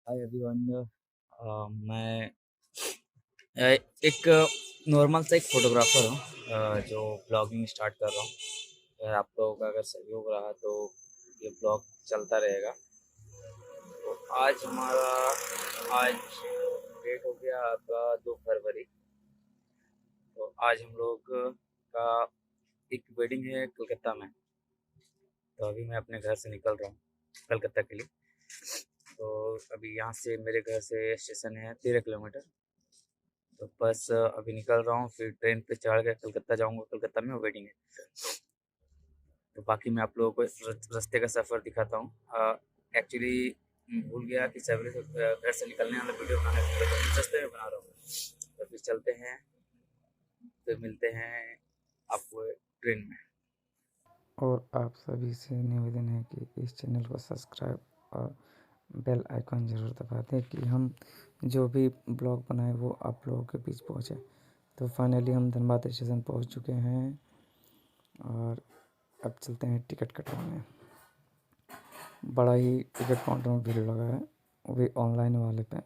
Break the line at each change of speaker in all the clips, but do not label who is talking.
Hi everyone. मैं एक normal सा एक फोटोग्राफर हूँ, जो ब्लॉगिंग स्टार्ट कर रहा हूँ। अगर आप लोगों का अगर सहयोग रहा तो ये ब्लॉग चलता रहेगा। तो आज डेट हो गया आपका 2 फरवरी। तो आज हम लोग का एक वेडिंग है कलकत्ता में। तो अभी मैं अपने घर से निकल रहा हूँ कलकत्ता के लिए। तो अभी यहाँ से मेरे घर से स्टेशन है 13 किलोमीटर। तो बस अभी निकल रहा हूँ, फिर ट्रेन पे चढ़ के कलकत्ता जाऊँगा। कलकत्ता में वेडिंग है। तो बाकी मैं आप लोगों को इस रास्ते का सफ़र दिखाता हूँ। एक्चुअली भूल गया कि सवेरे से घर से निकलने वाला वीडियो बनाने का, तो इस रास्ते में बना रहा हूँ। तो फिर चलते हैं, फिर मिलते हैं आपको ट्रेन में।
और आप सभी से निवेदन है कि इस चैनल को सब्सक्राइब और बेल आइकन ज़रूर दबा दें कि हम जो भी ब्लॉग बनाए वो आप लोगों के बीच पहुंचे। तो फाइनली हम धनबाद स्टेशन पहुंच चुके हैं और अब चलते हैं टिकट कटवाने। बड़ा ही टिकट काउंटर में भीड़ लगा है, वो भी ऑनलाइन वाले पे।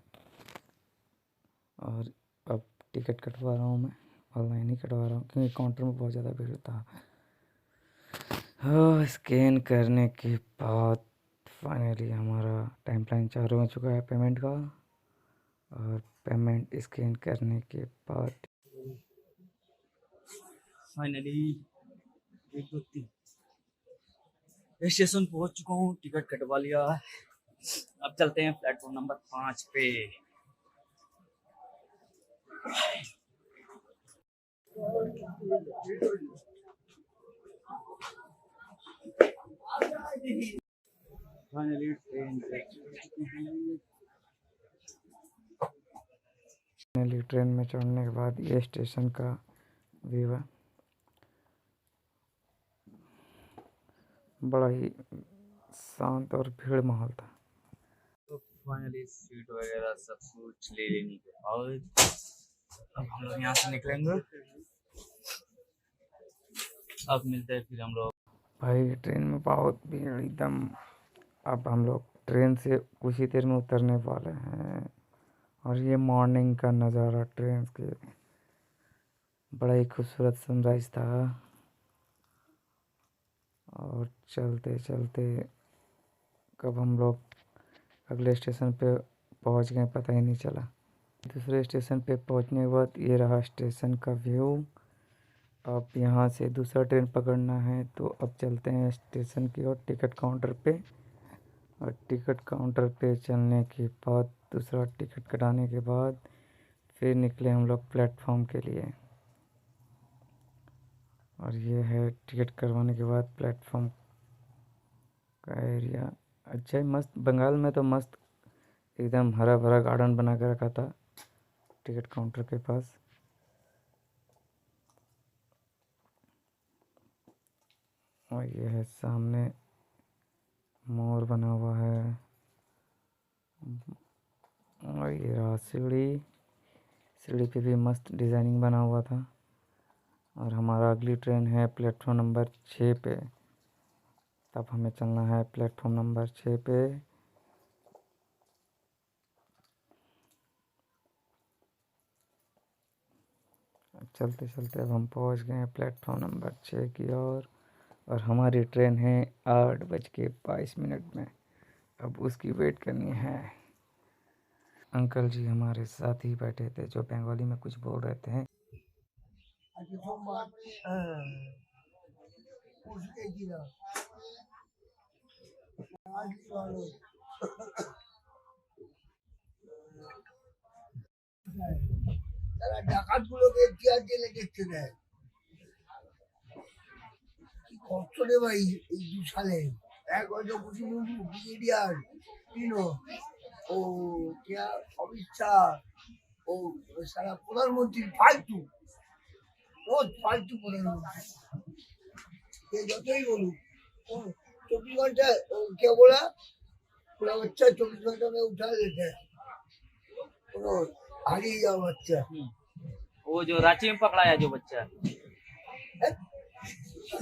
और अब टिकट कटवा रहा हूँ मैं, ऑनलाइन ही कटवा रहा हूँ क्योंकि काउंटर में बहुत ज़्यादा भीड़ था। स्कैन करने के बाद फाइनली हमारा टाइम लाइन चालू हो चुका है पेमेंट का। और पेमेंट स्कैन करने के बाद
फाइनली 1 2 3 स्टेशन पहुंच चुका हूँ, टिकट कटवा लिया। अब चलते हैं प्लेटफॉर्म नंबर 5 पे। फाइनली ट्रेन पे चढ़ चुके हैं।
फाइनली ट्रेन में चढ़ने के बाद ये स्टेशन का व्यू है। बड़ा ही शांत और भीड़ माहौल था।
तो फाइनली सीट वगैरह सब कुछ ले लेने के बाद अब हम लोग यहाँ से निकलेंगे। अब मिलते हैं फिर हम लोग।
भाई ट्रेन में बहुत भीड़ एकदम। अब हम लोग ट्रेन से कुछ ही देर में उतरने वाले हैं और ये मॉर्निंग का नज़ारा ट्रेन के, बड़ा ही खूबसूरत सनराइज था। और चलते चलते कब हम लोग अगले स्टेशन पे पहुंच गए पता ही नहीं चला। दूसरे स्टेशन पे पहुंचने के बाद ये रहा स्टेशन का व्यू। अब यहाँ से दूसरा ट्रेन पकड़ना है तो अब चलते हैं स्टेशन की ओर, टिकट काउंटर पे। और टिकट काउंटर पे चलने के बाद दूसरा टिकट कटाने के बाद फिर निकले हम लोग प्लेटफॉर्म के लिए। और ये है टिकट करवाने के बाद प्लेटफॉर्म का एरिया। अच्छा ही मस्त, बंगाल में तो मस्त एकदम हरा भरा गार्डन बना के रखा था टिकट काउंटर के पास। और ये है सामने मोर बना हुआ है। और ये रहा सीढ़ी, सीढ़ी पे भी मस्त डिज़ाइनिंग बना हुआ था। और हमारा अगली ट्रेन है प्लेटफॉर्म नंबर 6 पे। तब हमें चलना है प्लेटफॉर्म नंबर 6 पे। चलते चलते अब हम पहुंच गए हैं प्लेटफॉर्म नंबर 6 की ओर। और हमारी ट्रेन है 8:22 में। अब उसकी वेट करनी है। अंकल जी हमारे साथ ही बैठे थे जो बंगाली में कुछ बोल रहे थे।
তারা ডাকাতগুলোকে চেয়ার জেলে দেখতে দেয়। কি কষ্ট রে ভাই এই 2 সালে। এক হয়তো ব্রিগেডিয়ার তিনো ও क्या অমিত শাহ ও সারা প্রধানমন্ত্রীর ফালতু, রোজ ফালতু প্রধানমন্ত্রী। সে যতই বলুক 24 घंटा क्या बोला, पूरा बच्चा 24 घंटा में उठा लेते हैं। हारिए जाओ बच्चा।
वो जो रांची में पकड़ाया जो बच्चा,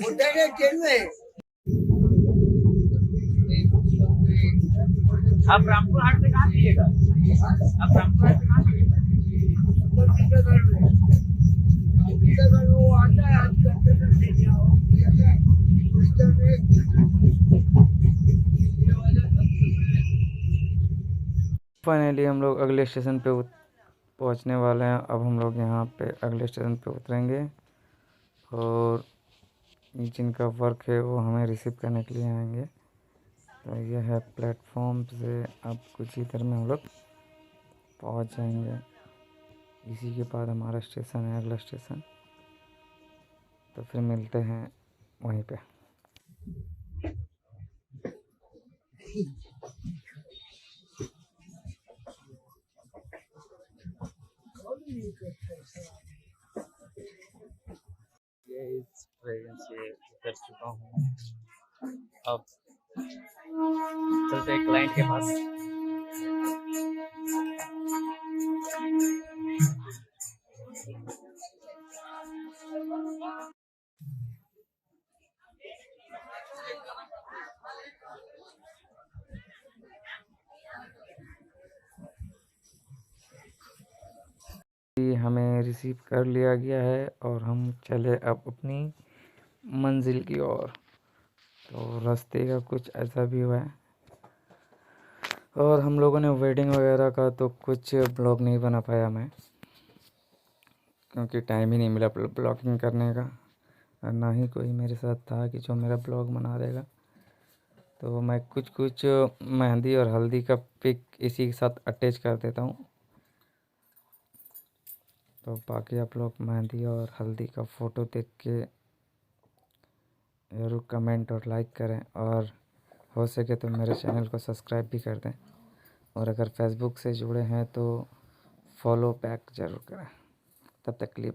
होता है ना ट्रेन में।
आप रामपुर हाट से कहाँ पिएगा? आप रामपुर हाट से कहाँ पिएगा?
वो आता है आज कंप्यूटर से जाओ
फाइनली हम लोग अगले स्टेशन पे पहुंचने वाले हैं। अब हम लोग यहाँ पे अगले स्टेशन पे उतरेंगे और जिनका वर्क है वो हमें रिसीव करने के लिए आएंगे। तो यह है प्लेटफॉर्म से अब कुछ ही देर में हम लोग पहुंच जाएंगे। इसी के बाद हमारा स्टेशन है अगला स्टेशन। तो फिर मिलते हैं वहीं पे।
ये इस ट्रेन से उतर चुका हूँ। अब चलते हैं क्लाइंट के पास।
हमें रिसीव कर लिया गया है और हम चले अब अपनी मंजिल की ओर। तो रास्ते का कुछ ऐसा भी हुआ है और हम लोगों ने वेडिंग वगैरह का तो कुछ ब्लॉग नहीं बना पाया मैं, क्योंकि टाइम ही नहीं मिला ब्लॉगिंग करने का और ना ही कोई मेरे साथ था कि जो मेरा ब्लॉग बना देगा। तो मैं कुछ मेहंदी और हल्दी का पिक इसी के साथ अटैच कर देता हूँ। तो बाकी आप लोग मेहंदी और हल्दी का फ़ोटो देख के ज़रूर कमेंट और लाइक करें और हो सके तो मेरे चैनल को सब्सक्राइब भी कर दें और अगर फेसबुक से जुड़े हैं तो फॉलो बैक ज़रूर करें। तब तक के लिए